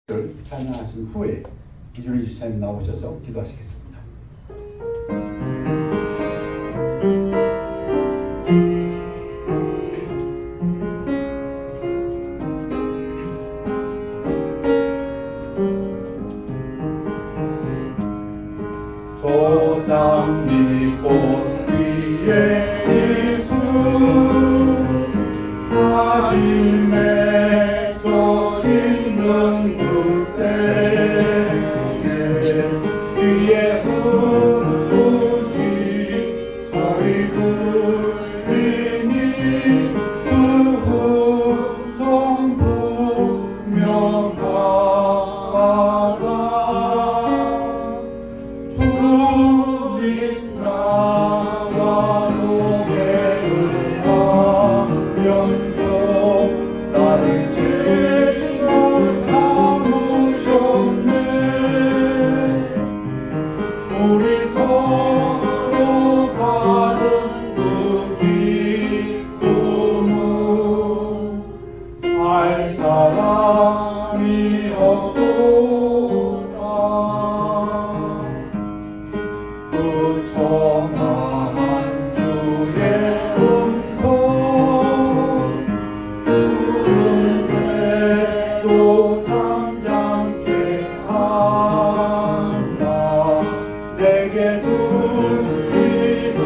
찬양하신 후에 이준희 지사님 나오셔서 기도하시겠습니다. 조장미꽃 위에 이수 아직 맺혀 있는 그때에 뒤에 흙이 소리 들리니 그 흠성 분명하다. 주님 나와 노래를 하면서 나를 지금 삼으셨네. 우리 서로 받은 그 기쁨은 알 사람이 없도다. 그 청아한 주의 음성 푸른 새도 잠잠케 한다. 내게 들리던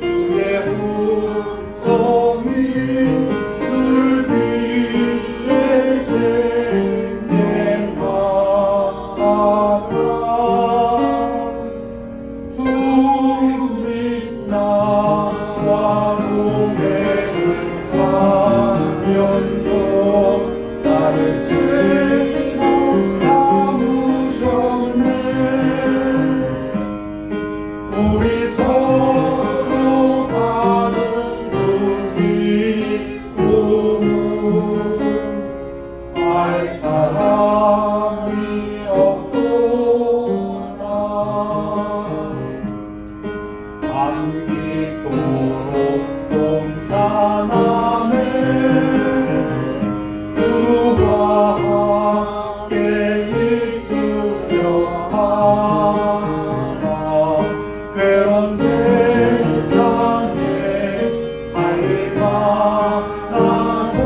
주의 음성이 늘 위에 쟁쟁하다. 주님 나와 노래를 하면서 나를 지금 삼으셨네. 우리 서로 받은 그 기쁨은 알 사람이 없도다. 감기토록 동산함에 그와 함께 있으려 하라. 괴로운 세상에 빨리 만나서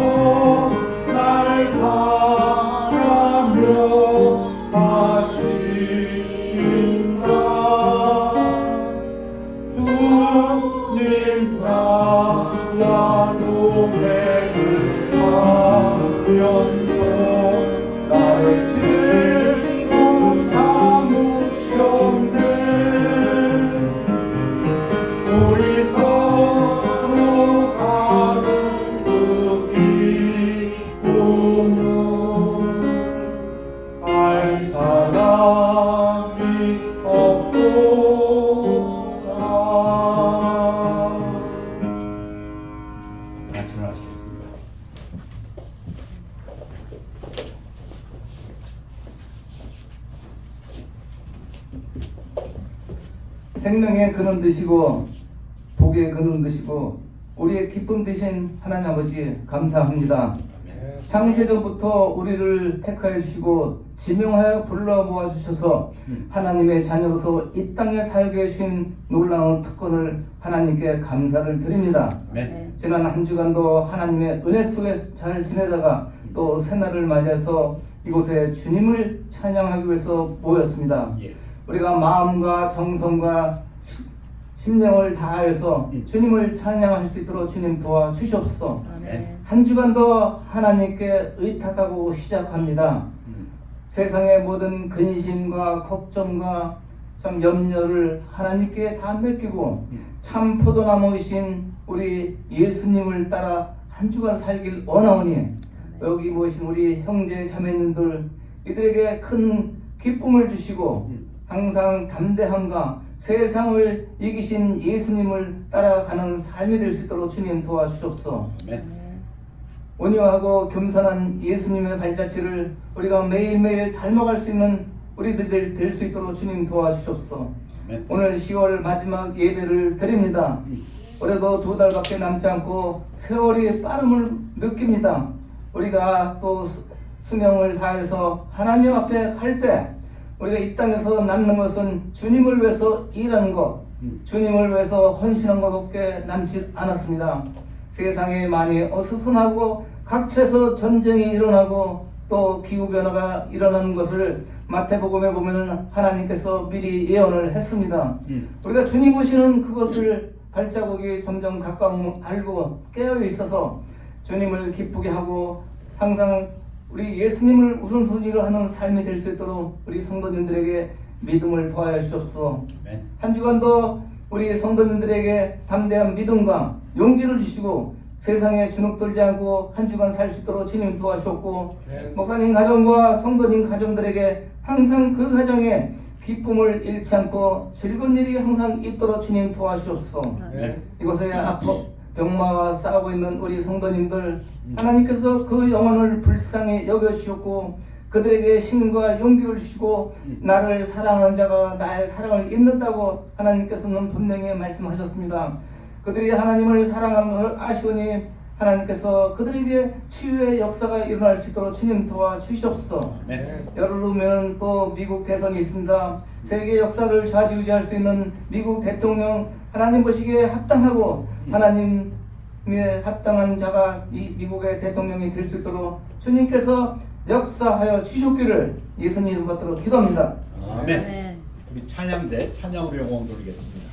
날 바라며 하신다. 주님 나와 노래를 하면서 나를 지금 삼으셨네. 우리 서로 받은 그 기쁨은 알 사람이 없도다. 질문하시겠습니다. 생명의 근원 되시고 복의 근원 되시고 우리의 기쁨 되신 하나님 아버지 감사합니다. 창세전부터 우리를 택하여 주시고 지명하여 불러 모아 주셔서 하나님의 자녀로서 이 땅에 살게 해주신 놀라운 특권을 하나님께 감사를 드립니다. 지난 한 주간도 하나님의 은혜 속에 잘 지내다가 또 새날을 맞이해서 이곳에 주님을 찬양하기 위해서 모였습니다. 우리가 마음과 정성과 심령을 다해서 주님을 찬양할 수 있도록 주님 도와주시옵소서. 한 주간도 하나님께 의탁하고 시작합니다. 세상의 모든 근심과 걱정과 참 염려를 하나님께 다 맡기고 참 포도나무이신 우리 예수님을 따라 한 주간 살길 원하오니 여기 모신 우리 형제 자매님들 이들에게 큰 기쁨을 주시고 항상 담대함과 세상을 이기신 예수님을 따라가는 삶이 될 수 있도록 주님 도와주옵소서. 온유하고 겸손한 예수님의 발자취를 우리가 매일매일 닮아갈 수 있는 우리들 될 수 있도록 주님 도와주옵소서. 오늘 10월 마지막 예배를 드립니다. 올해도 2달밖에 남지 않고 세월이 빠름을 느낍니다. 우리가 또 수명을 다해서 하나님 앞에 갈 때 우리가 이 땅에서 남는 것은 주님을 위해서 일하는 것, 주님을 위해서 헌신한 것밖에 남지 않았습니다. 세상에 많이 어수선하고 각처에서 전쟁이 일어나고 또 기후변화가 일어나는 것을 마태복음에 보면 하나님께서 미리 예언을 했습니다. 우리가 주님 오시는 그것을 발자국이 점점 가까운 알고 깨어 있어서 주님을 기쁘게 하고 항상 우리 예수님을 우선순위로 하는 삶이 될 수 있도록 우리 성도님들에게 믿음을 더하여 주옵소서. 한 주간도 우리 성도님들에게 담대한 믿음과 용기를 주시고 세상에 주눅들지 않고 한 주간 살 수 있도록 주님 도와주셨고, 목사님 가정과 성도님 가정들에게 항상 그 가정에 기쁨을 잃지 않고 즐거운 일이 항상 있도록 주님 도와주옵소서. 이곳에 아프 병마와 싸우고 있는 우리 성도님들 하나님께서 그 영혼을 불쌍히 여겨주셨고 그들에게 힘과 용기를 주시고 나를 사랑하는 자가 나의 사랑을 입는다고 하나님께서는 분명히 말씀하셨습니다. 그들이 하나님을 사랑하는 걸 아시오니 하나님께서 그들에게 치유의 역사가 일어날 수 있도록 주님 도와주시옵소서. 열흘 후면 또 미국 대선이 있습니다. 세계 역사를 좌지우지할 수 있는 미국 대통령 하나님 보시기에 합당하고 하나님의 합당한 자가 이 미국의 대통령이 될 수 있도록 주님께서 역사하여 주셨기를 예수님 이름 받들어 기도합니다. 아멘. 우리 찬양대 찬양으로 영광 돌리겠습니다.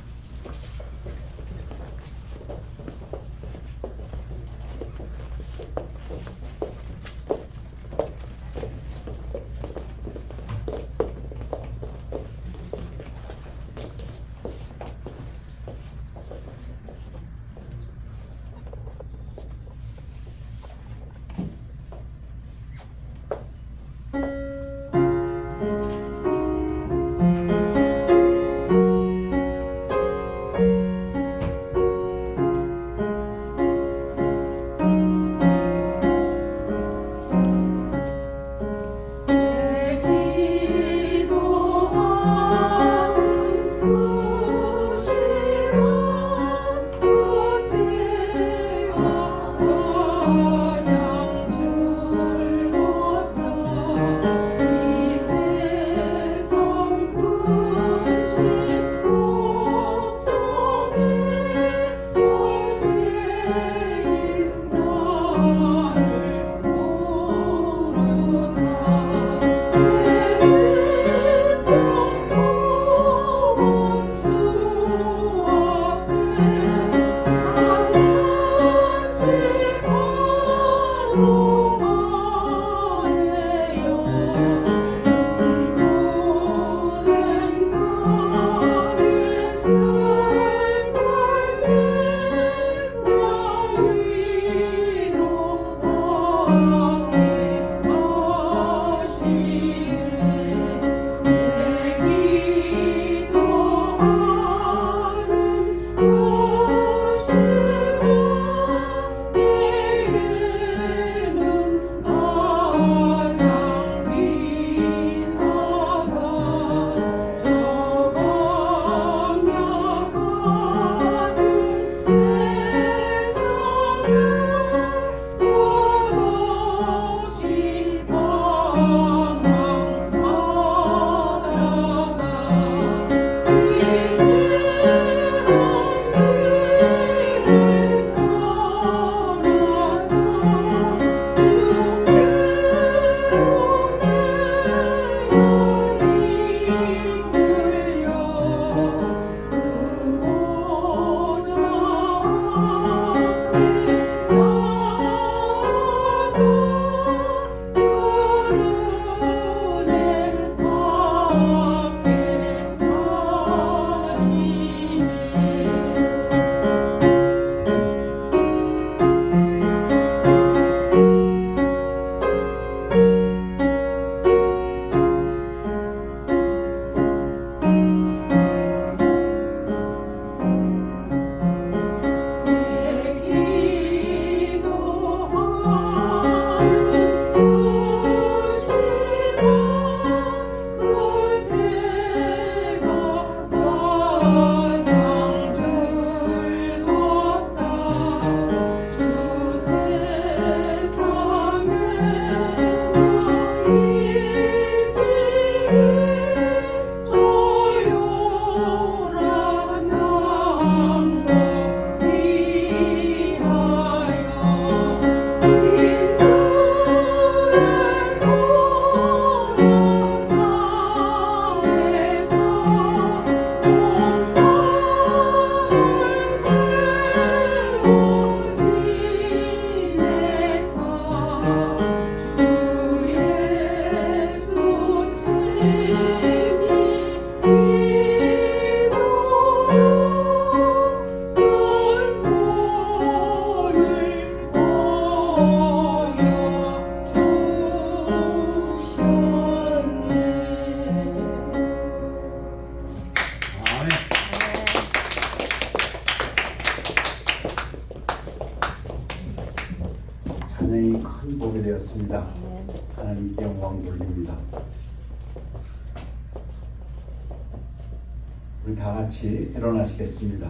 우리 다 같이 일어나시겠습니다.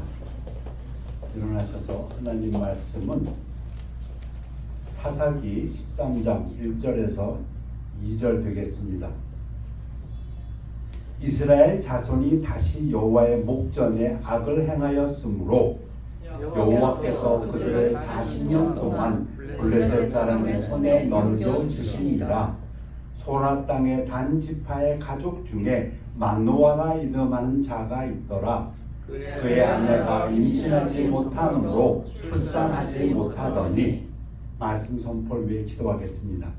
일어나셔서 하나님 말씀은 사사기 13장 1절에서 2절 되겠습니다. 이스라엘 자손이 다시 여호와의 목전에 악을 행하였으므로 여호와께서 그들을 40년 동안 블레셋 사람의 손에 넘겨 주시니라. 소라 땅의 단 지파의 가족 중에 만노아라 이름하는 자가 있더라. 그의 아내가 임신하지 못함으로 출산하지 못하더니. 말씀 선포를 위해 기도하겠습니다.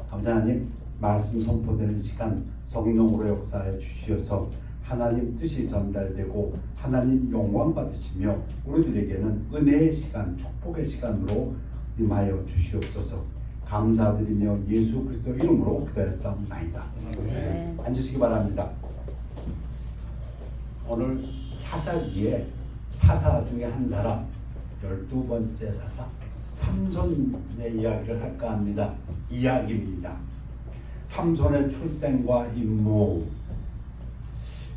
감사 하나님, 말씀 선포되는 시간 성령으로 역사해 주시어서 하나님 뜻이 전달되고 하나님 영광 받으시며 우리들에게는 은혜의 시간, 축복의 시간으로 임하여 주시옵소서. 감사드리며 예수 그리스도 이름으로 기도하였사옵나이다. 앉으시기 바랍니다. 오늘 사사기에 사사 중에 한 사람, 12번째 사사 삼손의 이야기를 할까 합니다. 이야기입니다. 삼손의 출생과 임무.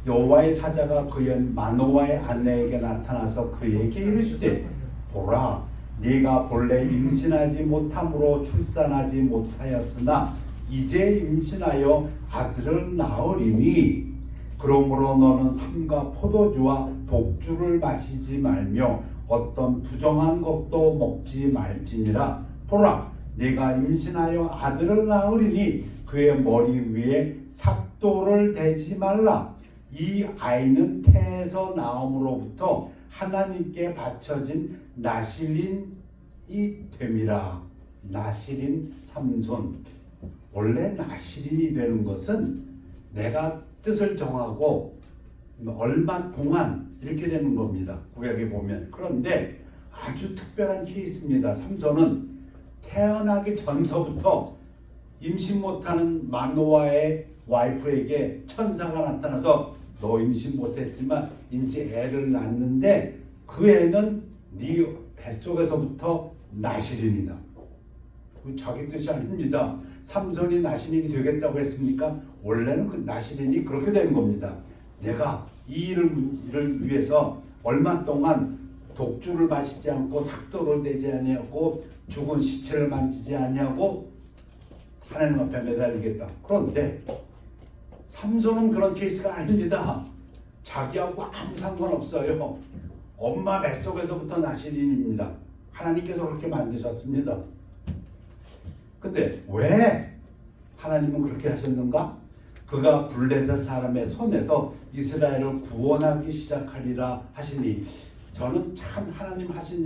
여호와의 사자가 그의 마노아의 아내에게 나타나서 그에게 이르시되, 보라, 네가 본래 임신하지 못함으로 출산하지 못하였으나 이제 임신하여 아들을 낳으리니 그러므로 너는 삼가 포도주와 독주를 마시지 말며 어떤 부정한 것도 먹지 말지니라. 보라, 네가 임신하여 아들을 낳으리니 그의 머리 위에 삭도를 대지 말라. 이 아이는 태에서 나옴으로부터 하나님께 바쳐진 나실인이 됨이라. 나실인 삼손. 원래 나실인이 되는 것은 내가 뜻을 정하고 얼마 동안 이렇게 되는 겁니다. 구약에 보면. 그런데 아주 특별한 케이스입니다. 삼손은 태어나기 전서부터 임신 못하는 마노아의 와이프에게 천사가 나타나서 너 임신 못했지만 이제 애를 낳는데 그 애는 네 뱃속에서부터 나실인이다. 자기 뜻이 아닙니다. 삼손이 나실인이 되겠다고 했습니까? 원래는 그 나실인이 그렇게 된 겁니다. 내가 이 일을 위해서 얼마 동안 독주를 마시지 않고 삭도를 대지 아니하고 죽은 시체를 만지지 아니하고 하나님 앞에 매달리겠다. 그런데 삼손은 그런 케이스가 아닙니다. 자기하고 아무 상관없어요. 엄마 뱃속에서부터 나실인입니다. 하나님께서 그렇게 만드셨습니다. 근데 왜 하나님은 그렇게 하셨는가? 그가 블레셋 사람의 손에서 이스라엘을 구원하기 시작하리라 하시니, 저는 참 하나님 하신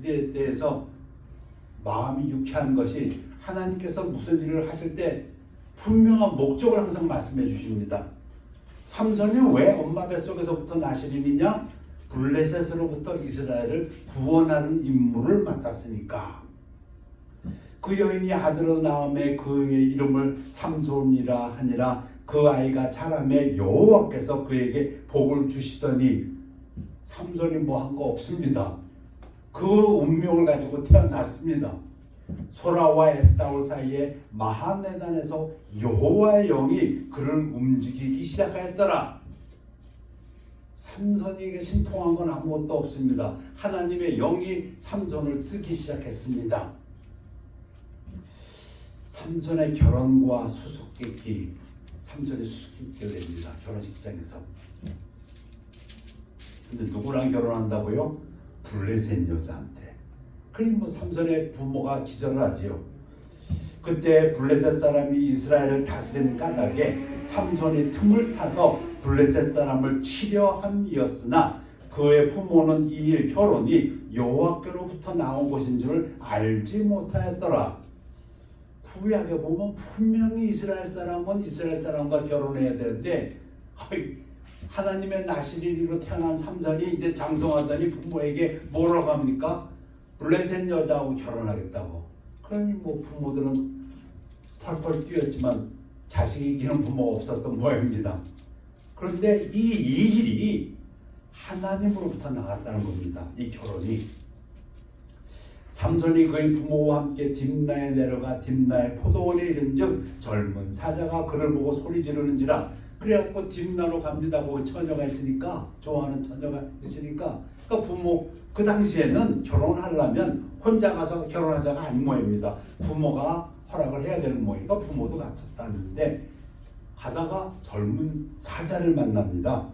일에 대해서 마음이 유쾌한 것이, 하나님께서 무슨 일을 하실 때 분명한 목적을 항상 말씀해 주십니다. 삼손이 왜 엄마 뱃속에서부터 나실인이냐? 블레셋으로부터 이스라엘을 구원하는 임무를 맡았으니까. 그 여인이 아들을 낳음에 그의 이름을 삼손이라 하니라. 그 아이가 자라매 여호와께서 그에게 복을 주시더니, 삼손이 뭐 한 거 없습니다. 그 운명을 가지고 태어났습니다. 소라와 에스타올 사이에 마하네단에서 여호와의 영이 그를 움직이기 시작하였더라. 삼손에게 신통한 건 아무것도 없습니다. 하나님의 영이 삼손을 쓰기 시작했습니다. 삼손의 결혼과 수수께끼. 삼손이 수수께끼를 냅니다. 결혼식장에서. 근데 누구랑 결혼한다고요? 블레셋 여자한테. 그러니 뭐 삼손의 부모가 기절을 하지요. 그때 블레셋 사람이 이스라엘을 다스리는 까닭에 삼손이 틈을 타서 블레셋 사람을 치려 함이었으나 그의 부모는 이 일 결혼이 여호와께로부터 나온 것인 줄 알지 못하였더라. 구약에 보면 분명히 이스라엘 사람은 이스라엘 사람과 결혼해야 되는데 하나님의 나실인으로 태어난 삼손이 이제 장성하더니 부모에게 뭐라고 합니까? 블레셋 여자하고 결혼하겠다고. 그러니 뭐 부모들은 펄펄 뛰었지만 자식이 이기는 부모가 없었던 모양입니다. 그런데 이 일이 하나님으로부터 나왔다는 겁니다. 이 결혼이. 삼손이 그의 부모와 함께 딥나에 내려가 딥나의 포도원에 이른즉 젊은 사자가 그를 보고 소리 지르는지라. 그래갖고 딥나로 갑니다. 거기 처녀가 있으니까, 좋아하는 처녀가 있으니까. 그러니까 부모, 그 당시에는 결혼을 하려면 혼자 가서 결혼하자가 아닌 모양입니다. 부모가 허락을 해야 되는 모양이니까 부모도 갔었다는데, 가다가 젊은 사자를 만납니다.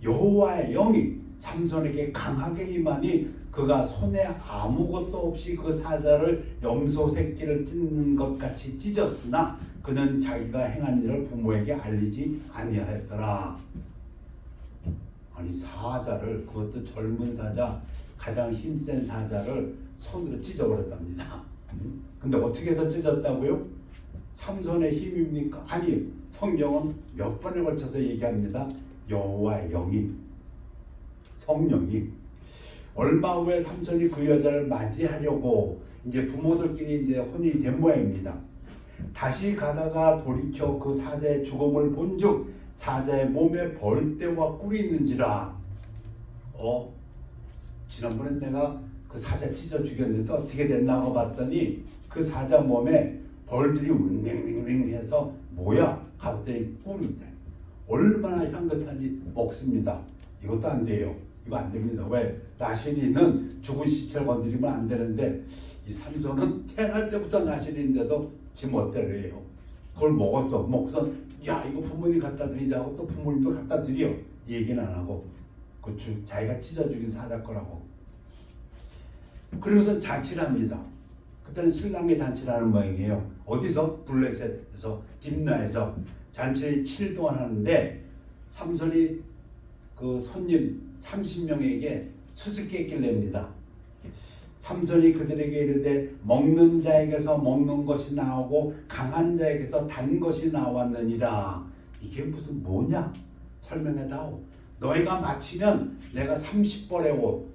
여호와의 영이 삼손에게 강하게 임하니 그가 손에 아무것도 없이 그 사자를 염소 새끼를 찢는 것 같이 찢었으나 그는 자기가 행한 일을 부모에게 알리지 아니하였더라. 아니, 사자를, 그것도 젊은 사자, 가장 힘센 사자를 손으로 찢어버렸답니다. 근데 어떻게 해서 찢었다고요? 삼손의 힘입니까? 아니, 성경은 몇 번에 걸쳐서 얘기합니다. 여호와의 영이, 성령이. 얼마 후에 삼손이 그 여자를 맞이하려고 이제 부모들끼리 이제 혼인이 된 모양입니다. 다시 가다가 돌이켜 그 사자의 죽음을 본즉 사자의 몸에 벌떼와 꿀이 있는지라. 지난번에 내가 그 사자 찢어 죽였는데 어떻게 됐나 봤더니 그 사자 몸에 벌들이 윙윙윙 해서 뭐야? 갑자기 꿀이 있다. 얼마나 향긋한지 먹습니다. 이것도 안 돼요. 이거 안 됩니다. 왜? 나시린은 죽은 시체를 건드리면 안 되는데 이 삼손은 태어날 때부터 나시린인데도 지 멋대로예요. 그걸 먹고서 야, 이거 부모님 갖다 드리자고 또 부모님도 갖다 드려. 이 얘기는 안 하고 그 자기가 찢어 죽인 사자 거라고. 그리고서 잔치를 합니다. 그때는 신랑의 잔치를 하는 모양이에요. 어디서? 블레셋에서, 딥나에서 잔치를 7일 동안 하는데 삼손이 그 손님 30명에게 수수께끼를 냅니다. 삼손이 그들에게 이르되 먹는 자에게서 먹는 것이 나오고 강한 자에게서 단 것이 나왔느니라. 이게 무슨 뭐냐? 설명해다오. 너희가 맞히면 내가 30벌의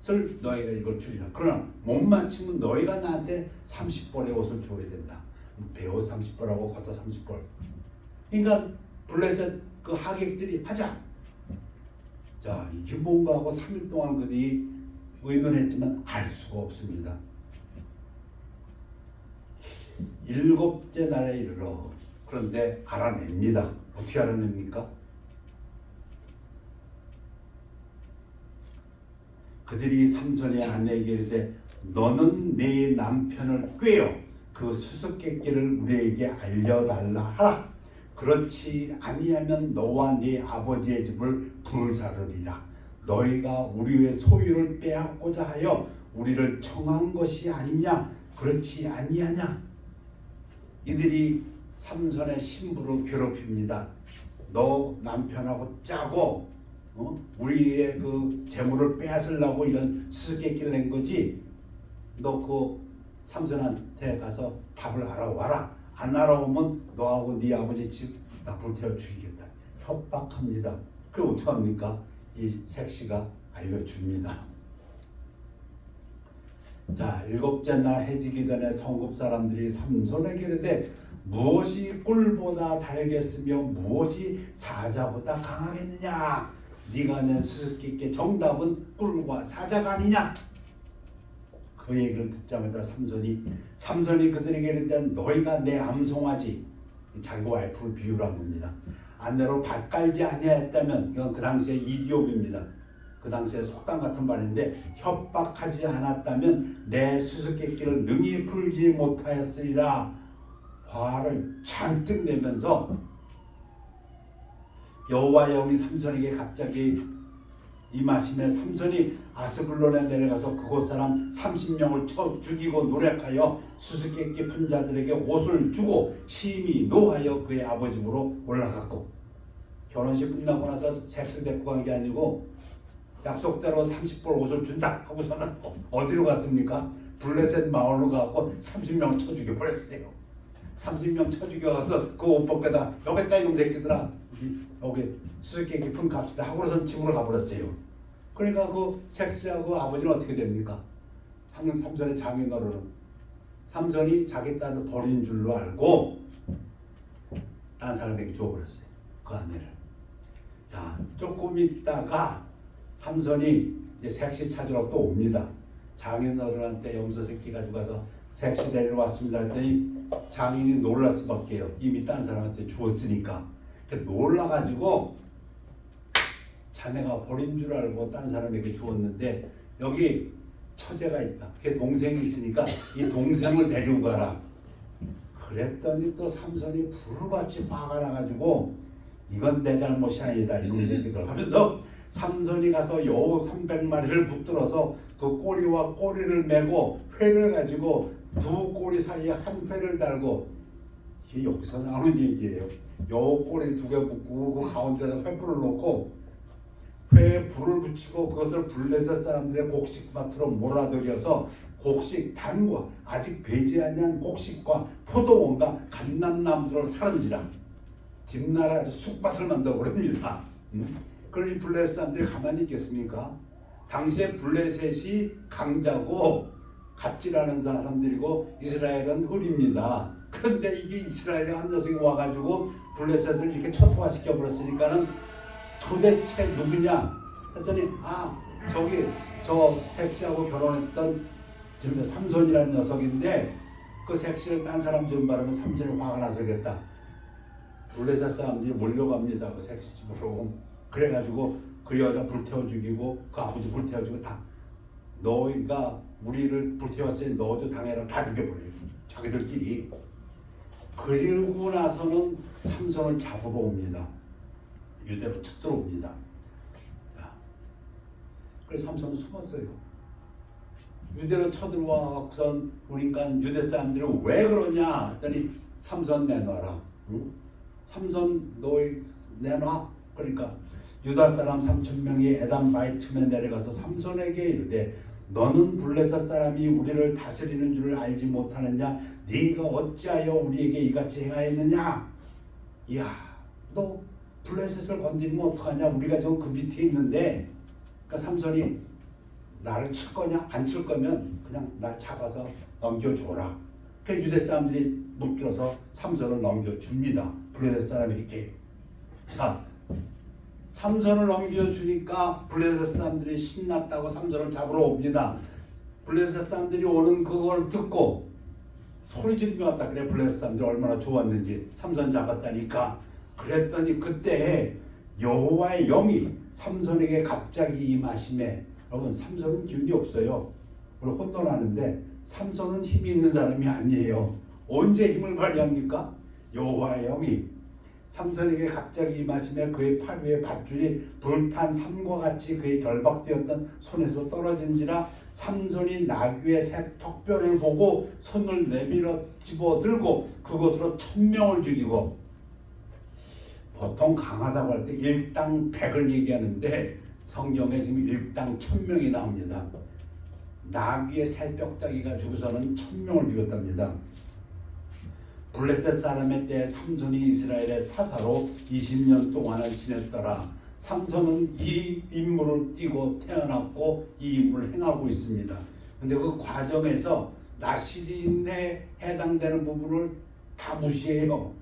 옷을 너희가 이걸 주리라. 그러나 못 맞히면 너희가 나한테 30벌의 옷을 줘야 된다. 배옷 30벌하고 겉옷 30벌. 그러니까 블레셋 그 하객들이 하자. 자, 이게 뭔가 하고 3일 동안 그들이 의논했지만 알 수가 없습니다. 7째 날에 이르러. 그런데 알아냅니다. 어떻게 알아냅니까? 그들이 삼손의 아내에게 이르되 너는 네 남편을 꾀어 그 수수께끼를 우리에게 알려달라 하라. 그렇지 아니하면 너와 네 아버지의 집을 불사르리라. 너희가 우리의 소유를 빼앗고자 하여 우리를 청한 것이 아니냐? 그렇지 아니하냐? 이들이 삼손의 신부를 괴롭힙니다. 너 남편하고 짜고 우리의 그 재물을 빼앗으려고 이런 수수께끼를 낸 거지. 너 그 삼손한테 가서 답을 알아와라. 안 알아오면 너하고 네 아버지 집 나 불태워 죽이겠다. 협박합니다. 그럼 어떡합니까? 이 색시가 알려줍니다. 자, 7째 날 해지기 전에 성읍 사람들이 삼손에게 이르되 무엇이 꿀보다 달겠으며 무엇이 사자보다 강하겠느냐? 네가 낸 수수께끼 정답은 꿀과 사자가 아니냐? 그 얘기를 듣자마자 삼손이 그들에게 이르되 너희가 내 암송아지, 자기 와이프를 비유한 겁니다. 아내로 밭 깔지 아니하였다면, 이건 그 당시의 이디옵입니다. 그 당시에 속담 같은 말인데, 협박하지 않았다면 내 수수께끼를 능히 풀지 못하였으리라. 화를 잔뜩 내면서 여호와의 영이 삼손에게 갑자기 임하심에 삼손이 아스글론에 내려가서 그곳 사람 30명을 쳐 죽이고 노력하여 수수께끼 푼 자들에게 옷을 주고 심히 노하여 그의 아버지 집으로 올라갔고, 결혼식 끝나고 나서 색을 데리고 간 게 아니고 약속대로 30벌 옷을 준다 하고서는 어디로 갔습니까? 블레셋 마을로 가고 30명 쳐 죽여버렸어요. 30명 쳐 죽여가서 그 옷 벗겨다 여기다 이놈 새끼들아 여기 수수께끼 푼 값이다 하고선 집으로 가버렸어요. 그러니까 그 색시하고 아버지는 어떻게 됩니까? 삼손의 장인어른은 삼손이 자기 딸을 버린 줄로 알고 다른 사람에게 줘버렸어요. 그 아내를. 자, 조금 있다가 삼손이 이제 색시 찾으러 또 옵니다. 장인어른한테 염소 새끼 가지고 가서 색시 데리러 왔습니다 했더니 장인이 놀랄 수밖에요. 이미 딴 사람한테 주었으니까. 놀라가지고 자네가 버린 줄 알고 딴 사람에게 주었는데 여기 처제가 있다. 걔 동생이 있으니까 이 동생을 데리고 가라. 그랬더니 또 삼손이 불같이 화가 나가지고 이건 내 잘못이 아니다 이놈 새끼들 하면서 삼손이 가서 여우 300마리를 붙들어서 그 꼬리와 꼬리를 메고 회를 가지고 두 꼬리 사이에 한 회를 달고 이게 여기서 나오는 얘기예요. 여우 꼬리 2개 붙고 그 가운데다 횃불을 놓고 회에 불을 붙이고 그것을 블레셋 사람들의 곡식밭으로 몰아들여서 곡식 단과 아직 배지 아니한 곡식과 포도원과 감람나무들을 사른지라 뒷나라 아주 쑥밭을 만들어 버립니다. 그러니 블레셋 사람들이 가만히 있겠습니까? 당시에 블레셋이 강자고 갑질하는 사람들이고 이스라엘은 을입니다. 그런데 이게 이스라엘의 한 녀석이 와가지고 블레셋을 이렇게 초토화시켜 버렸으니까는 도대체 누구냐 했더니 저기 저 섹시하고 결혼했던 지금 삼손이라는 녀석인데 그 섹시를 딴 사람 좀 바르면 삼손이 화가 나서겠다. 블레셋 사람들이 몰려갑니다. 그 섹시 집으로. 그래가지고 그 여자 불태워 죽이고 그 아버지 불태워 죽이고 다 너희가 우리를 불태웠으니 너도 당해라 다 죽여버려요. 자기들끼리. 그리고 나서는 삼손을 잡으러 옵니다. 유대로 쳐 들어옵니다. 그래서 삼손은 숨었어요. 유대로 쳐들어와서 우리가 유대 사람들이 왜 그러냐 했더니 삼손 내놔라. 응? 삼손 너희 내놔. 그러니까 유다 사람 3,000명이 에담 바이툼에 내려가서 삼손에게 이르되 너는 블레셋 사람이 우리를 다스리는 줄을 알지 못하느냐? 네가 어찌하여 우리에게 이같이 행하였느냐? 이야, 너 블레셋을 건드리면 어떡하냐? 우리가 지금 그 밑에 있는데, 그러니까 삼손이 나를 칠 거냐? 안 칠 거면 그냥 날 잡아서 넘겨줘라. 그러니까 유대 사람들이 묶여서 삼손을 넘겨줍니다. 블레셋 사람에게. 자, 삼손을 넘겨주니까 블레셋 사람들이 신났다고 삼손을 잡으러 옵니다. 블레셋 사람들이 오는 그걸 듣고 소리 지르며 왔다 그래. 블레셋 사람들이 얼마나 좋았는지 삼손 잡았다니까. 그랬더니 그때 여호와의 영이 삼손에게 갑자기 임하심에, 여러분 삼손은 기운이 없어요. 우리 혼돈하는데 삼손은 힘이 있는 사람이 아니에요. 언제 힘을 발휘합니까? 여호와의 영이 삼손에게 갑자기 임하심에 그의 팔 위에 밧줄이 불탄 삼과 같이 그의 결박되었던 손에서 떨어진지라 삼손이 나귀의 새 턱뼈를 보고 손을 내밀어 집어들고 그것으로 1,000명을 죽이고, 보통 강하다고 할 때 일당 100을 얘기하는데 성경에 지금 일당 1,000명이 나옵니다. 나귀의 새 뼈다귀 가지고서는 1,000명을 죽였답니다. 블레셋 사람의 때에 삼손이 이스라엘의 사사로 20년 동안을 지냈더라. 삼손은 이 임무를 띠고 태어났고 이 임무를 행하고 있습니다. 근데 그 과정에서 나시린에 해당되는 부분을 다 무시해요.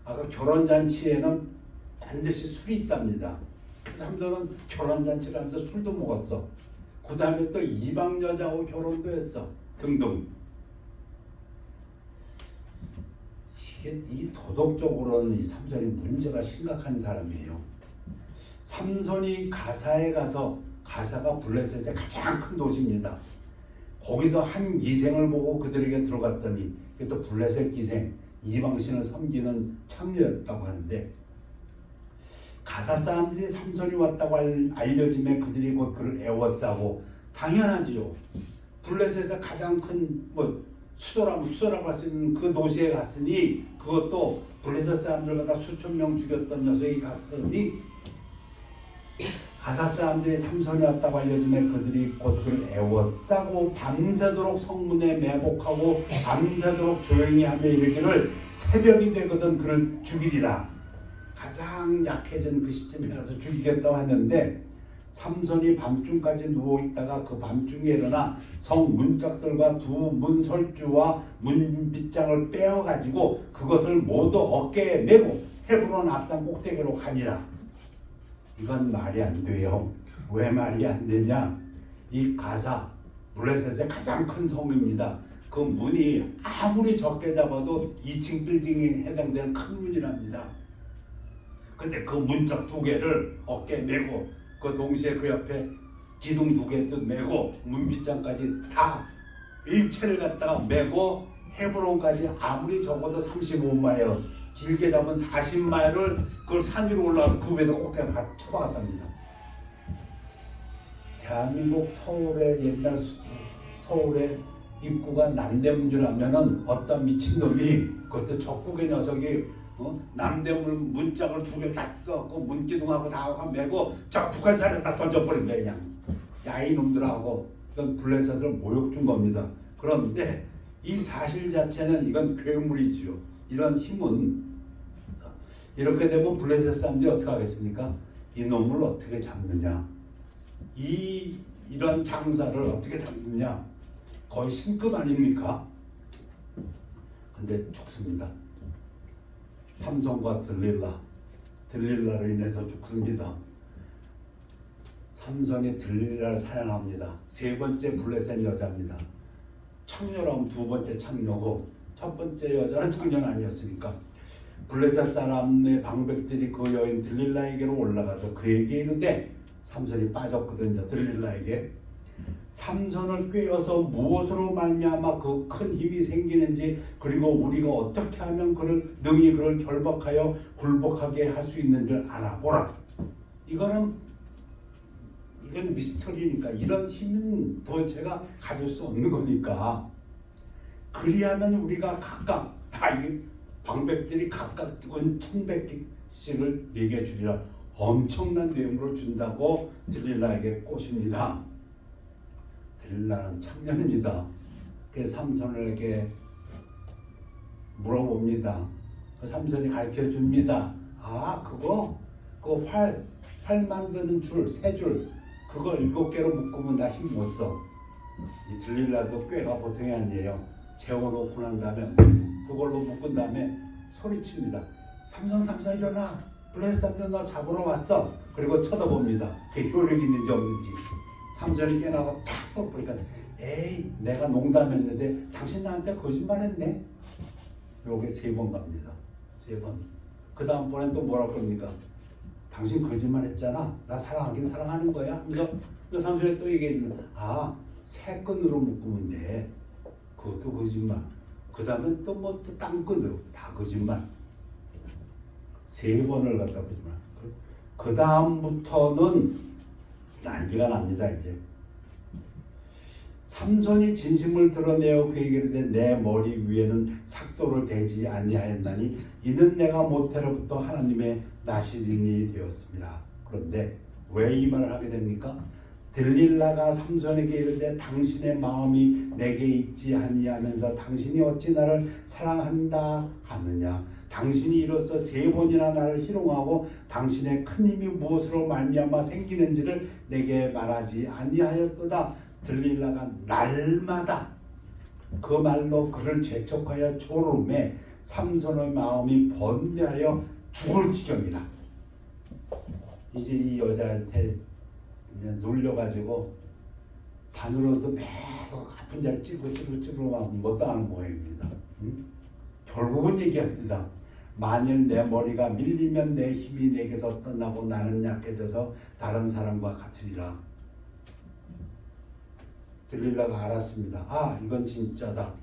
아까 결혼잔치에는 반드시 술이 있답니다. 그 삼손은 결혼잔치를 하면서 술도 먹었어. 그 다음에 또 이방 여자하고 결혼도 했어. 등등. 이 도덕적으로는 이 삼손이 문제가 심각한 사람이에요. 삼손이 가사에 가서, 가사가 블레셋의 가장 큰 도시입니다. 거기서 한 기생을 보고 그들에게 들어갔더니 그게 또 블레셋 기생, 이방신을 섬기는 창녀였다고 하는데, 가사 사람들이 삼손이 왔다고 알려짐에 그들이 곧 그를 애워싸고, 당연하지요. 블레셋의 가장 큰 수도라고 할 수 있는 그 도시에 갔으니, 그것도 블레셋 사람들 갖다 수천 명 죽였던 녀석이 갔으니, 가사 사람들이 삼손이 왔다고 알려짐에 그들이 곧 그를 애워싸고 밤새도록 성문에 매복하고 밤새도록 조용히 하며 이르기를 새벽이 되거든 그를 죽이리라. 가장 약해진 그 시점에 가서 죽이겠다고 하는데, 삼손이 밤중까지 누워있다가 그 밤중에 일어나 성 문짝들과 두 문설주와 문빗장을 빼어가지고 그것을 모두 어깨에 메고 헤브론 앞산 꼭대기로 가니라. 이건 말이 안 돼요. 왜 말이 안 되냐? 이 가사, 블레셋의 가장 큰 성입니다. 그 문이 아무리 적게 잡아도 2층 빌딩에 해당되는 큰 문이랍니다. 근데 그 문짝 2개를 어깨에 메고 그 동시에 그 옆에 기둥 2개도 메고 문빗장까지 다 일체를 갖다가 메고 헤브론까지 아무리 적어도 35마일 길게 잡은 40마일을 그걸 산 위로 올라가서 그 위에다 꼭대기 다 쳐박았답니다. 대한민국 서울의 옛날 서울의 입구가 남대문주라면은 어떤 미친놈이 그것도 적국의 녀석이 남대문 문짝을 2개 다 뜯어갖고 문기둥하고 다 메고 저 북한산에 다 던져버린 거야 그냥. 야 이놈들하고 이건 블레셋을 모욕 준 겁니다. 그런데 이 사실 자체는 이건 괴물이지요. 이런 힘은 이렇게 되면 블레셋 사람들이 어떻게 하겠습니까? 이놈을 어떻게 잡느냐, 이런 장사를 어떻게 잡느냐, 거의 신급 아닙니까? 근데 죽습니다. 삼손과 들릴라로 인해서 죽습니다. 삼손이 들릴라를 사랑합니다. 3번째 블레셋 여자입니다. 창녀라면 2번째 창녀고 첫 번째 여자는 창녀는 아니었으니까 블레셋 사람의 방백들이 그 여인 들릴라에게로 올라가서 그에게 이르되, 삼손이 빠졌거든요. 들릴라에게. 삼손을 꿰어서 무엇으로 말미암아 그 큰 힘이 생기는지, 그리고 우리가 어떻게 하면 능히 그를 결박하여 굴복하게 할 수 있는지를 알아보라. 이건 미스터리니까, 이런 힘은 도대체가 가질 수 없는 거니까. 그리하면 우리가 각각 이게 방백들이 각각 은 1,100개씩을 네게 주리라. 엄청난 뇌물을 준다고 들릴라에게 꼬십니다. 들릴라는 청년입니다. 그 삼손에게 물어봅니다. 그 삼손이 가르쳐 줍니다. 그거 활 만드는 줄, 3줄, 그거 7개로 묶으면 나 힘 못 써. 이 들릴라도 꾀가 보통이 아니에요. 재워놓고 난 다음에 그걸로 묶은 다음에 소리칩니다. 삼손 일어나. 블레셋 사람들 너 잡으러 왔어. 그리고 쳐다봅니다. 그 효력이 있는지 없는지. 삼손이 깨나고 탁 떠버리니까, 에이 내가 농담했는데 당신 나한테 거짓말했네. 요게 3번 갑니다. 3번. 그 다음번엔 또 뭐라 그럽니까? 당신 거짓말했잖아. 나 사랑하긴 사랑하는 거야. 하면서 그 삼손이 또 얘기해주면, 3끈으로 묶으면 돼. 그것도 거짓말. 그 다음에 또 딴끈으로 다 거짓말. 3번을 갖다 거짓말. 그 다음부터는 난리가 납니다. 이제 삼손이 진심을 드러내어 그에게 이르되, 내 머리 위에는 삭도를 대지 아니하였나니 이는 내가 모태로부터 하나님의 나시린이 되었습니다. 그런데 왜 이 말을 하게 됩니까? 들릴라가 삼손에게 이르되, 당신의 마음이 내게 있지 아니하면서 당신이 어찌 나를 사랑한다 하느냐. 당신이 이로써 3번이나 나를 희롱하고 당신의 큰 힘이 무엇으로 말미암아 생기는지를 내게 말하지 아니하였도다. 들릴라가 날마다 그 말로 그를 재촉하여 조름에 삼손의 마음이 번뇌하여 죽을 지경이라. 이제 이 여자한테 눌려가지고 바늘로도 계속 아픈 자리 찌르고 막 못 당하는 모양입니다. 결국은 얘기합니다. 만일 내 머리가 밀리면 내 힘이 내게서 떠나고 나는 약해져서 다른 사람과 같으리라. 들릴라가 알았습니다. 이건 진짜다.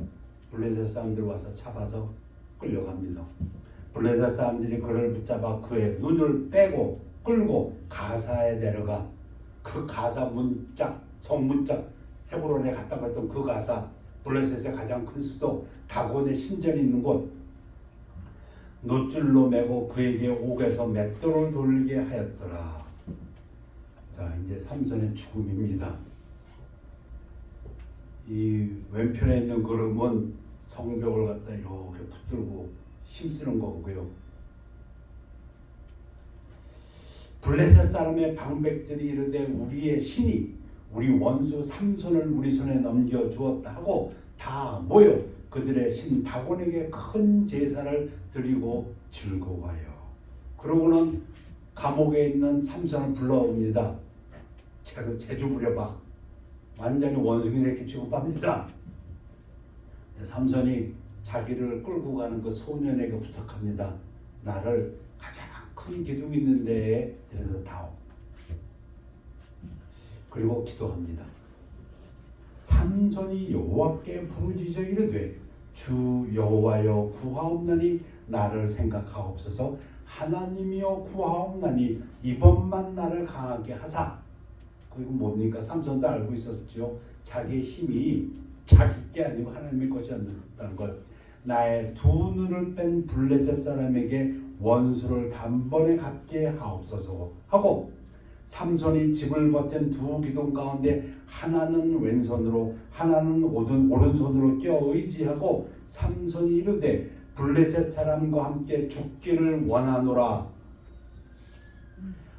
블레셋 사람들 와서 잡아서 끌려갑니다. 블레셋 사람들이 그를 붙잡아 그의 눈을 빼고 끌고 가사에 내려가, 그 가사 성문짝 헤브론에 갔다고 했던 그 가사, 블레셋의 가장 큰 수도 다곤의 신전이 있는 곳, 노줄로 메고 그에게 옥에서 맷돌을 돌리게 하였더라. 자, 이제 삼손의 죽음입니다. 이 왼편에 있는 그림은 성벽을 갖다 이렇게 붙들고 힘쓰는 거고요. 블레셋 사람의 방백들이 이르되, 우리의 신이 우리 원수 삼손을 우리 손에 넘겨주었다 하고 다 모여 그들의 신 다곤에게 큰 제사를 드리고 즐거워요. 그러고는 감옥에 있는 삼손을 불러옵니다. 제주 부려봐. 완전히 원숭이 새끼 취급합니다. 삼손이 자기를 끌고 가는 그 소년에게 부탁합니다. 나를 가장 큰 기둥이 있는데 들여서 다오. 그리고 기도합니다. 삼손이 여호와께 부르짖어 이르되 주 여호와여 구하옵나니 나를 생각하옵소서. 하나님이여 구하옵나니 이번만 나를 강하게 하사. 그리고 뭡니까? 삼손도 알고 있었죠. 자기의 힘이 자기 게 아니고 하나님의 것이었다는 걸. 나의 두 눈을 뺀 블레셋 사람에게 원수를 단번에 갚게 하옵소서 하고, 삼손이 집을 버틴 두 기둥 가운데 하나는 왼손으로 하나는 오른손으로 껴 의지하고 삼손이 이르되 블레셋 사람과 함께 죽기를 원하노라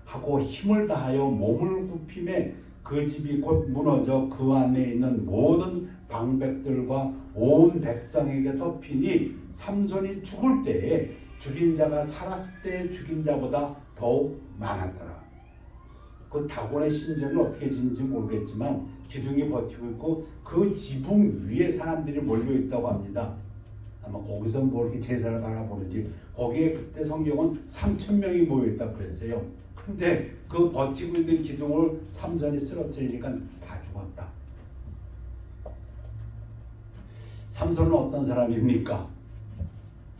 하고 힘을 다하여 몸을 굽힘에 그 집이 곧 무너져 그 안에 있는 모든 방백들과 온 백성에게 덮이니 삼손이 죽을 때에 죽인 자가 살았을 때의 죽인 자보다 더욱 많았더라. 그 다곤의 심정은 어떻게 지는지 모르겠지만 기둥이 버티고 있고 그 지붕 위에 사람들이 몰려 있다고 합니다. 아마 거기서 뭐 이렇게 제사를 바라보는지. 거기에 그때 성경은 3,000명이 모여 있다고 그랬어요. 근데 그 버티고 있는 기둥을 삼손이 쓰러뜨리니까 다 죽었다. 삼손은 어떤 사람입니까?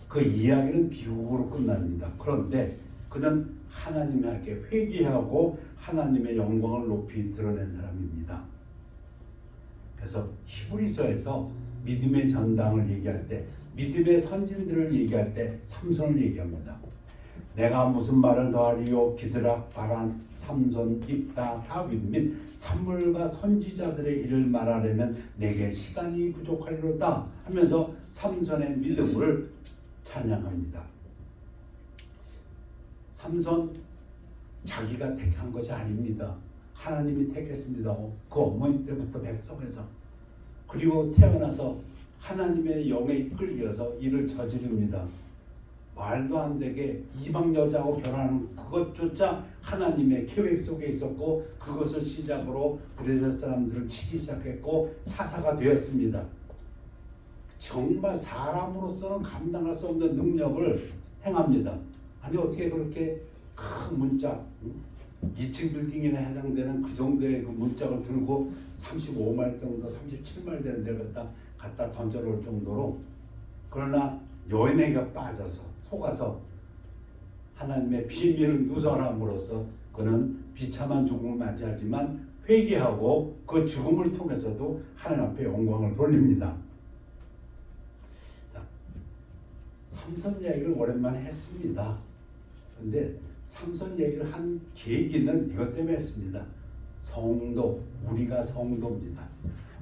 그 이야기는 비극으로 끝납니다. 그런데 그는 하나님에게 회개하고 하나님의 영광을 높이 드러낸 사람입니다. 그래서 히브리서에서 믿음의 전당을 얘기할 때, 믿음의 선진들을 얘기할 때 삼손을 얘기합니다. 내가 무슨 말을 더하리요? 기드락, 바란, 삼손, 입다, 다윗 및 산물과 선지자들의 일을 말하려면 내게 시간이 부족하리로다 하면서 삼손의 믿음을 찬양합니다. 삼손 자기가 택한 것이 아닙니다. 하나님이 택했습니다. 그 어머니 때부터 백성에서. 그리고 태어나서 하나님의 영에 이끌려서 일을 저지릅니다. 말도 안 되게 이방 여자하고 결혼하는 그것조차 하나님의 계획 속에 있었고, 그것을 시작으로 블레셋 사람들을 치기 시작했고 사사가 되었습니다. 정말 사람으로서는 감당할 수 없는 능력을 행합니다. 아니 어떻게 그렇게 큰 문짝, 2층 빌딩에 해당되는 그 정도의 그 문짝을 들고 35마일 정도, 37마일 되는 데를 갖다 던져놓을 정도로. 그러나 여인에게 빠져서 속아서 하나님의 비밀을 누설함으로써 그는 비참한 죽음을 맞이하지만 회개하고 그 죽음을 통해서도 하나님 앞에 영광을 돌립니다. 자, 삼손 얘기를 오랜만에 했습니다. 그런데 삼손 얘기를 한 계기는 이것 때문에 했습니다. 성도, 우리가 성도입니다.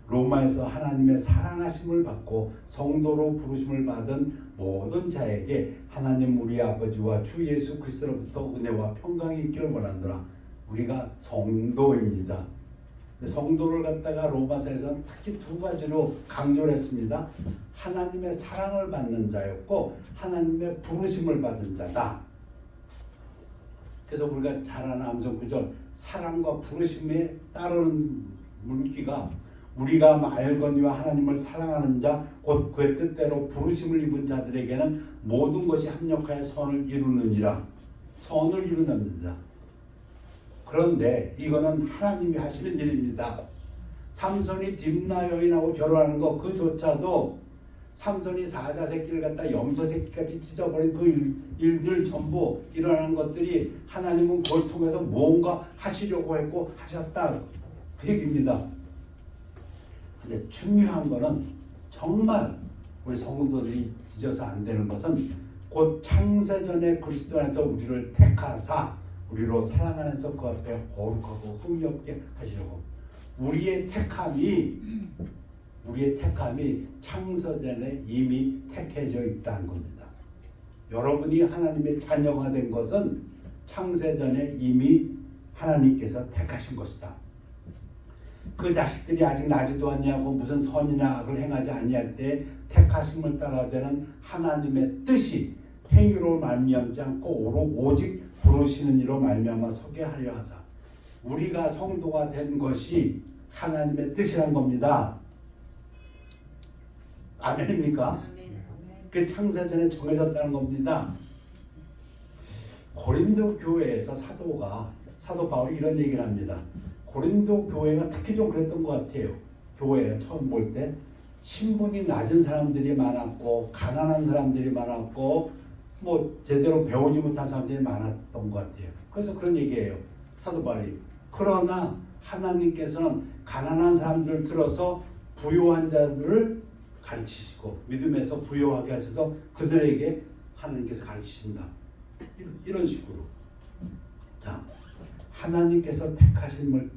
로마에서 하나님의 사랑하심을 받고 성도로 부르심을 받은 모든 자에게 하나님 우리 아버지와 주 예수 그리스도로부터 은혜와 평강이 있기를 원하노라. 우리가 성도입니다. 성도를 갖다가 로마서에서는 특히 두 가지로 강조를 했습니다. 하나님의 사랑을 받는 자였고 하나님의 부르심을 받은 자다. 그래서 우리가 잘 아는 암송구절, 사랑과 부르심에 따르는 문기가 우리가 알거니와 하나님을 사랑하는 자 곧 그의 뜻대로 부르심을 입은 자들에게는 모든 것이 합력하여 선을 이루느니라. 선을 이루느니라. 그런데 이거는 하나님이 하시는 일입니다. 삼손이 딥나 여인하고 결혼하는 거 그조차도 삼손이 사자 새끼를 갖다 염소 새끼같이 찢어버린 그 일들 전부 일어나는 것들이 하나님은 그걸 통해서 무언가 하시려고 했고 하셨다 그 얘기입니다. 근데 중요한 거는 정말 우리 성도들이 잊어서 안 되는 것은 곧 창세전에 그리스도 안에서 우리를 택하사 우리로 사랑 안에서 그 앞에 거룩하고 흥미없게 하시려고. 우리의 택함이 창세전에 이미 택해져 있다는 겁니다. 여러분이 하나님의 자녀가 된 것은 창세전에 이미 하나님께서 택하신 것이다. 그 자식들이 아직 나지도 아니하고 무슨 선이나 악을 행하지 아니할 때 택하심을 따라 되는 하나님의 뜻이 행위로 말미암지 않고 오직 부르시는 이로 말미암아 서게 하려 하사 우리가 성도가 된 것이 하나님의 뜻이란 겁니다. 아멘입니까? 그 창세전에 정해졌다는 겁니다. 고린도 교회에서 사도 바울이 이런 얘기를 합니다. 고린도 교회가 특히 좀 그랬던 것 같아요. 교회 처음 볼 때 신분이 낮은 사람들이 많았고 가난한 사람들이 많았고 뭐 제대로 배우지 못한 사람들이 많았던 것 같아요. 그래서 그런 얘기예요. 사도 바울이. 그러나 하나님께서는 가난한 사람들을 들어서 부유한 자들을 가르치시고 믿음에서 부유하게 하셔서 그들에게 하나님께서 가르치신다. 이런 식으로. 자, 하나님께서 택하심을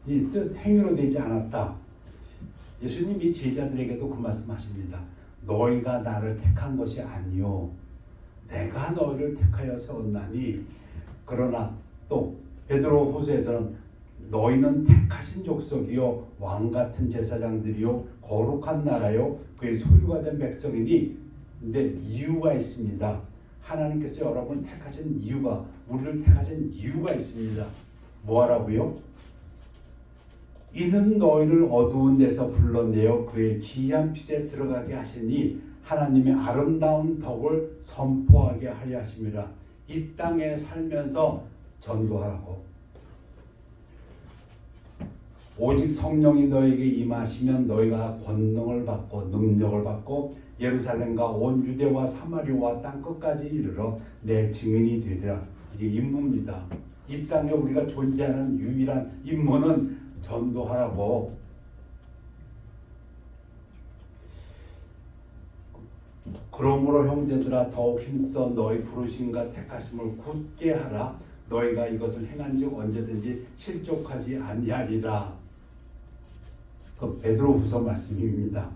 이 뜻 행위로 되지 않았다. 예수님이 제자들에게도 그 말씀하십니다. 너희가 나를 택한 것이 아니요 내가 너희를 택하여 세웠나니. 그러나 또 베드로후서에서는 너희는 택하신 족속이요 왕 같은 제사장들이요 거룩한 나라요 그의 소유가 된 백성이니. 근데 이유가 있습니다. 하나님께서 여러분을 택하신 이유가, 우리를 택하신 이유가 있습니다. 뭐하라고요? 이는 너희를 어두운 데서 불러내어 그의 기이한 빛에 들어가게 하시니 하나님의 아름다운 덕을 선포하게 하려 하심이라. 이 땅에 살면서 전도하라고. 오직 성령이 너에게 임하시면 너희가 권능을 받고 능력을 받고 예루살렘과 온 유대와 사마리아와 땅끝까지 이르러 내 증인이 되리라. 이게 임무입니다. 이 땅에 우리가 존재하는 유일한 임무는 전도하라고. 그러므로 형제들아 더욱 힘써 너희 부르심과 택하심을 굳게 하라. 너희가 이것을 행한즉 언제든지 실족하지 아니하리라. 그 베드로후서 말씀입니다.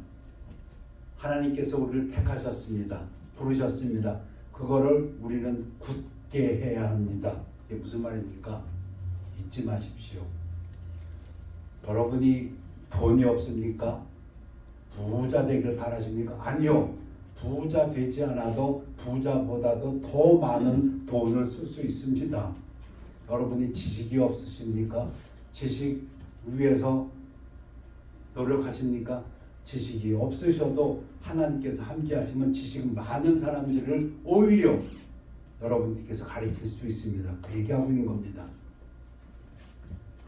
하나님께서 우리를 택하셨습니다. 부르셨습니다. 그거를 우리는 굳게 해야 합니다. 이게 무슨 말입니까? 잊지 마십시오. 여러분이 돈이 없습니까? 부자 되길 바라십니까? 아니요. 부자 되지 않아도 부자보다도 더 많은 돈을 쓸 수 있습니다. 여러분이 지식이 없으십니까? 지식 위해서 노력하십니까? 지식이 없으셔도 하나님께서 함께 하시면 지식 많은 사람들을 오히려 여러분께서 가르칠 수 있습니다. 그 얘기하고 있는 겁니다.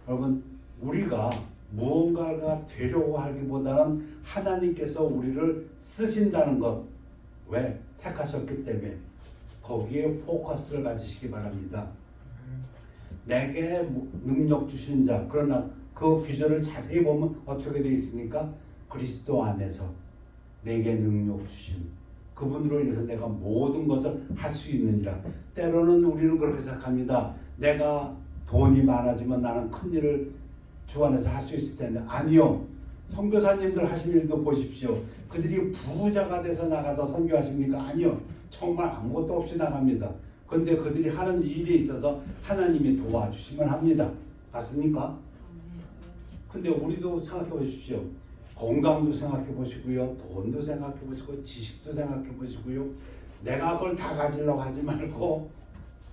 여러분, 우리가 무언가가 되려고 하기보다는 하나님께서 우리를 쓰신다는 것, 왜? 택하셨기 때문에 거기에 포커스를 가지시기 바랍니다. 내게 능력 주신 자, 그러나 그 규절을 자세히 보면 어떻게 되어 있습니까? 그리스도 안에서 내게 능력 주신 그분으로 인해서 내가 모든 것을 할 수 있느니라. 때로는 우리는 그렇게 생각합니다. 내가 돈이 많아지면 나는 큰 일을 주 안에서 할 수 있을 텐데. 아니요. 선교사님들 하신 일도 보십시오. 그들이 부자가 돼서 나가서 선교하십니까? 아니요. 정말 아무것도 없이 나갑니다. 그런데 그들이 하는 일에 있어서 하나님이 도와주시면 합니다. 맞습니까? 근데 우리도 생각해 보십시오. 건강도 생각해 보시고요. 돈도 생각해 보시고 지식도 생각해 보시고요. 내가 그걸 다 가지려고 하지 말고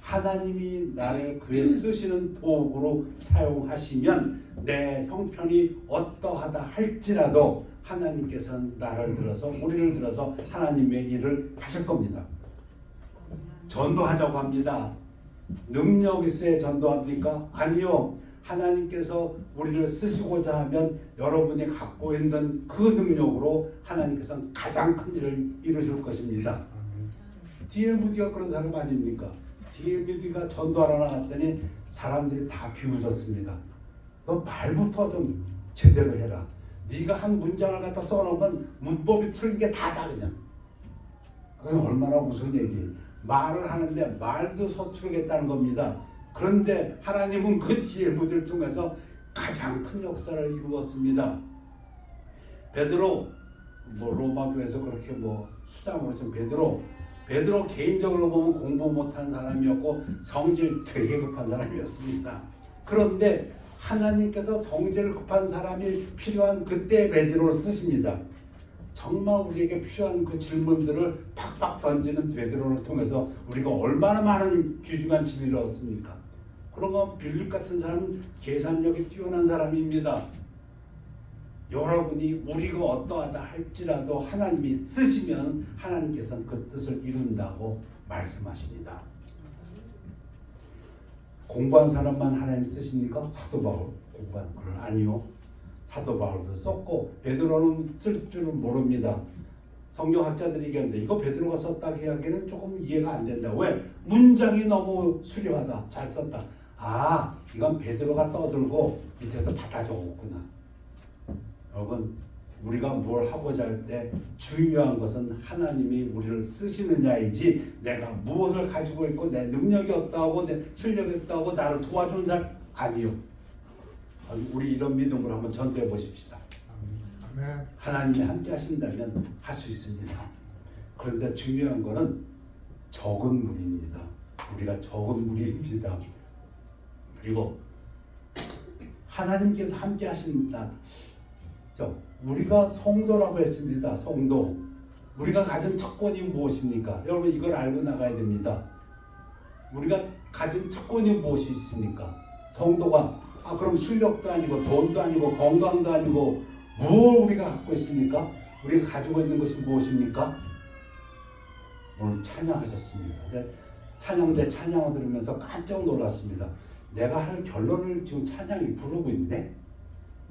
하나님이 나를 그의 쓰시는 도구로 사용하시면 내 형편이 어떠하다 할지라도 하나님께서는 나를 들어서 우리를 들어서 하나님의 일을 하실 겁니다. 전도하자고 합니다. 능력 있어야 전도합니까? 아니요. 하나님께서 우리를 쓰시고자 하면 여러분이 갖고 있는 그 능력으로 하나님께서는 가장 큰 일을 이루실 것입니다. D.L.Moody가 그런 사람 아닙니까? D.L.Moody가 전도하러 나갔더니 사람들이 다 비웃었습니다. 너 말부터 좀 제대로 해라. 네가 한 문장을 갖다 써놓으면 문법이 틀린 게 다다 그냥. 그건 얼마나 무슨 얘기. 말을 하는데 말도 서투르겠다는 겁니다. 그런데 하나님은 그 D.L.Moody를 통해서 가장 큰 역사를 이루었습니다. 베드로 로마교에서 그렇게 수장으로 좀 베드로 개인적으로 보면 공부 못한 사람이었고 성질 되게 급한 사람이었습니다. 그런데 하나님께서 성질 급한 사람이 필요한 그때 베드로를 쓰십니다. 정말 우리에게 필요한 그 질문들을 팍팍 던지는 베드로를 통해서 우리가 얼마나 많은 귀중한 진리를 얻습니까? 그런 건 빌립 같은 사람은 계산력이 뛰어난 사람입니다. 여러분이 우리가 어떠하다 할지라도 하나님이 쓰시면 하나님께서는 그 뜻을 이룬다고 말씀하십니다. 공부한 사람만 하나님 쓰십니까? 사도 바울 공부한 그런 아니요. 사도 바울도 썼고 베드로는 쓸 줄은 모릅니다. 성경학자들이 얘기하는데 이거 베드로가 썼다 이야기는 조금 이해가 안 된다. 왜? 문장이 너무 수려하다. 잘 썼다. 아, 이건 베드로가 떠들고 밑에서 받아 적었구나. 여러분, 우리가 뭘 하고자 할 때 중요한 것은 하나님이 우리를 쓰시느냐이지 내가 무엇을 가지고 있고 내 능력이 없다고 내 실력이 없다고 나를 도와주는 사람 아니요. 우리 이런 믿음으로 한번 전도해 보십시다. 아멘. 하나님이 함께 하신다면 할 수 있습니다. 그런데 중요한 거는 적은 무리입니다. 우리가 적은 무리입니다. 그리고 하나님께서 함께 하신다. 우리가 성도라고 했습니다. 성도. 우리가 가진 특권이 무엇입니까? 여러분 이걸 알고 나가야 됩니다. 우리가 가진 특권이 무엇이 있습니까? 성도가 그럼 실력도 아니고 돈도 아니고 건강도 아니고 무엇을 우리가 갖고 있습니까? 우리가 가지고 있는 것이 무엇입니까? 오늘 찬양하셨습니다. 찬양대 찬양을 들으면서 깜짝 놀랐습니다. 내가 할 결론을 지금 찬양이 부르고 있네?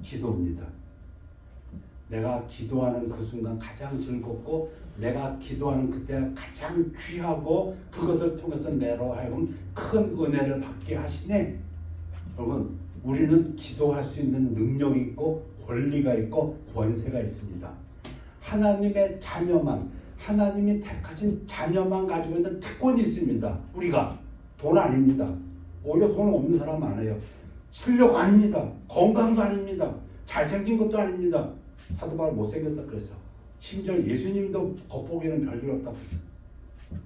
기도입니다. 내가 기도하는 그 순간 가장 즐겁고 내가 기도하는 그때가 가장 귀하고 그것을 통해서 내로 하여금 큰 은혜를 받게 하시네. 여러분 우리는 기도할 수 있는 능력이 있고 권리가 있고 권세가 있습니다. 하나님의 자녀만 하나님이 택하신 자녀만 가지고 있는 특권이 있습니다. 우리가 돈 아닙니다. 오히려 돈 없는 사람 많아요. 실력 아닙니다. 건강도 아닙니다. 잘생긴 것도 아닙니다. 사도 바울 못생겼다 그래서 심지어 예수님도 겉보기에는 별일 없다고 그랬어요.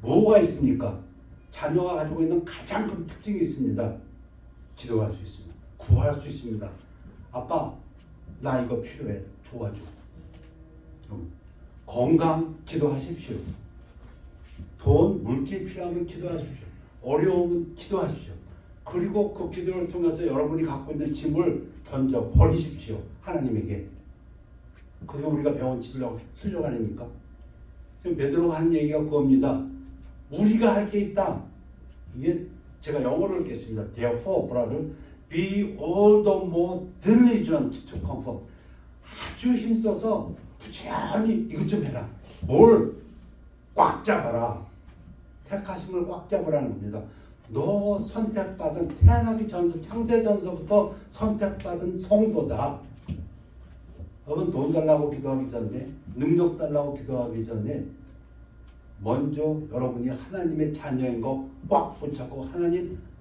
뭐가 있습니까? 자녀가 가지고 있는 가장 큰 특징이 있습니다. 기도할 수 있습니다. 구할 수 있습니다. 아빠 나 이거 필요해 도와줘. 건강 기도하십시오. 돈 물질 필요하면 기도하십시오. 어려우면 기도하십시오. 그리고 그 기도를 통해서 여러분이 갖고 있는 짐을 던져 버리십시오. 하나님에게. 그게 우리가 배운 실력 아닙니까? 지금 베드로가 하는 얘기가 그겁니다. 우리가 할 게 있다. 이게 제가 영어로 읽겠습니다. Therefore, brother, be all the more diligent to conform. 아주 힘써서 부지런히 이것 좀 해라. 뭘 꽉 잡아라. 택하심을 꽉 잡으라는 겁니다. 너 선택받은 태어나기 전서 창세전서부터 선택받은 성도다. 여러분 돈 달라고 기도하기 전에 능력 달라고 기도하기 전에 먼저 여러분이 하나님의 자녀인 거 꽉 붙잡고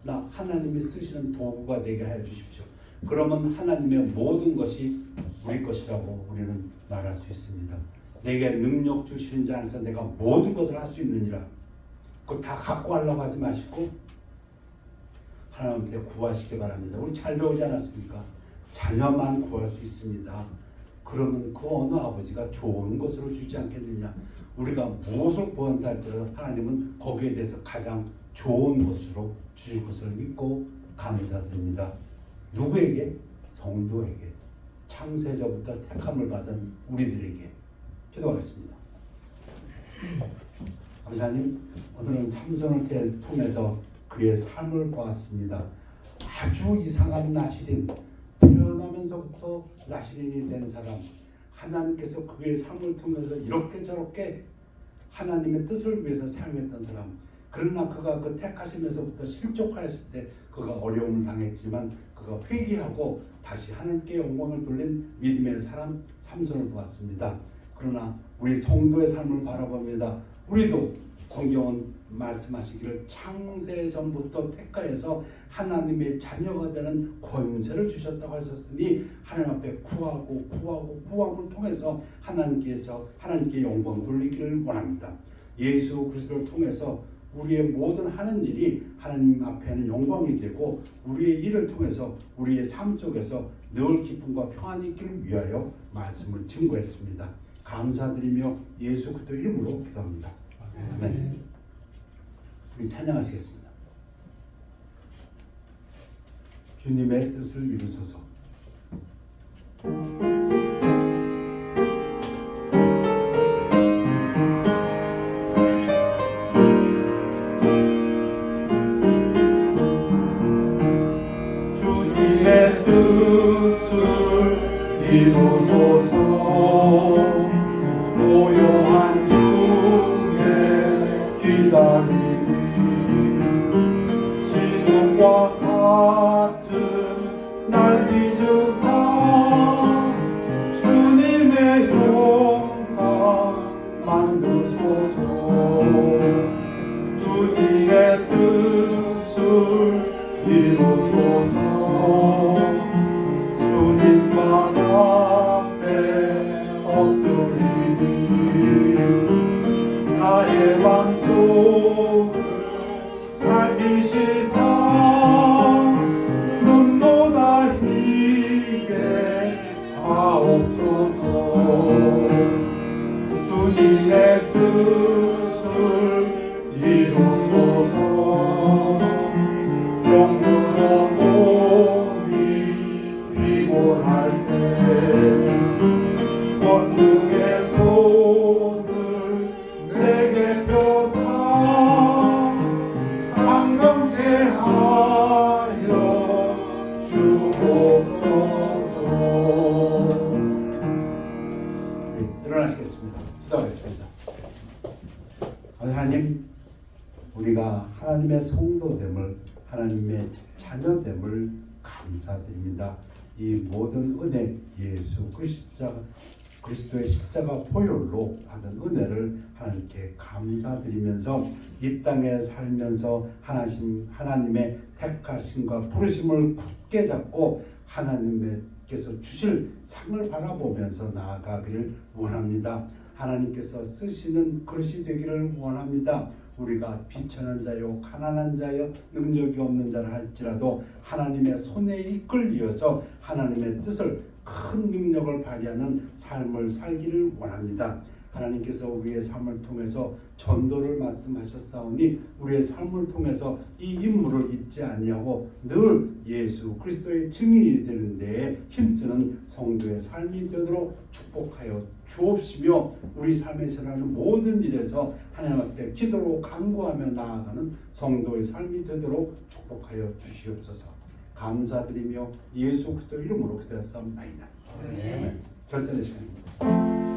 나 하나님이 쓰시는 도구가 되게 해 주십시오. 그러면 하나님의 모든 것이 우리 것이라고 우리는 말할 수 있습니다. 내게 능력 주시는 자 안에서 내가 모든 것을 할 수 있느니라. 그거 다 갖고 하려고 하지 마시고 하나님께 구하시기 바랍니다. 우리 잘 배우지 않았습니까? 자녀만 구할 수 있습니다. 그러면 그 어느 아버지가 좋은 것으로 주지 않겠느냐. 우리가 무엇을 구한다 할지라도 하나님은 거기에 대해서 가장 좋은 것으로 주실 것을 믿고 감사드립니다. 누구에게? 성도에게. 창세전부터 택함을 받은 우리들에게. 기도하겠습니다. 하나님, 오늘은 삼손을 통해서 그의 삶을 보았습니다. 아주 이상한 나시린, 태어나면서부터 나시린이 된 사람, 하나님께서 그의 삶을 통해서 이렇게 저렇게 하나님의 뜻을 위해서 사용했던 사람. 그러나 그가 그 택하시면서부터 실족하였을 때 그가 어려움을 당했지만 그가 회개하고 다시 하나님께 영광을 돌린 믿음의 사람 삼손을 보았습니다. 그러나 우리 성도의 삶을 바라봅니다. 우리도 성경은 말씀하시기를 창세전부터 택하여서 하나님의 자녀가 되는 권세를 주셨다고 하셨으니 하나님 앞에 구함을 통해서 하나님께 영광 돌리기를 원합니다. 예수 그리스도를 통해서 우리의 모든 하는 일이 하나님 앞에는 영광이 되고 우리의 일을 통해서 우리의 삶 속에서 늘 기쁨과 평안이 있기를 위하여 말씀을 증거했습니다. 감사드리며 예수 그리스도 이름으로 기도합니다. 아멘. 우리 찬양하시겠습니다. 주님의 뜻을 이루소서. 이와 같은 날 빚으사 주님의 용상 만드소서. 주님의 뜻을 이루소서. 주님만 앞에 엎드리니 나의 맘속을 살리시사 눈보다 희게 하옵소서. 주님의 뜻을 이루소서. 영으로 몸이 피곤할 때 권능의 손을 내게 펴사 강건케 하여 주옵소서. 네, 일어나시겠습니다. 기도하겠습니다. 하나님, 우리가 하나님의 성도됨을, 하나님의 자녀됨을 감사드립니다. 이 모든 은혜, 예수 그리스도의 십자가 보혈로 받은 은혜를 하나님께 감사드리면서 이 땅에 살면서 하나님의 택하심과 부르심을 굳게 잡고 하나님께서 주실 상을 바라보면서 나아가기를 원합니다. 하나님께서 쓰시는 그릇이 되기를 원합니다. 우리가 비천한 자요, 가난한 자요, 능력이 없는 자라 할지라도 하나님의 손에 이끌려서 하나님의 뜻을, 큰 능력을 발휘하는 삶을 살기를 원합니다. 하나님께서 우리의 삶을 통해서 전도를 말씀하셨사오니 우리의 삶을 통해서 이 임무를 잊지 아니하고 늘 예수 그리스도의 증인이 되는 데에 힘쓰는 성도의 삶이 되도록 축복하여 주옵시며, 우리 삶에서 하는 모든 일에서 하나님 앞에 기도로 간구하며 나아가는 성도의 삶이 되도록 축복하여 주시옵소서. 감사드리며 예수 그리스도 이름으로 기도했사옵나이다. 아멘. 결단의 시간입니다.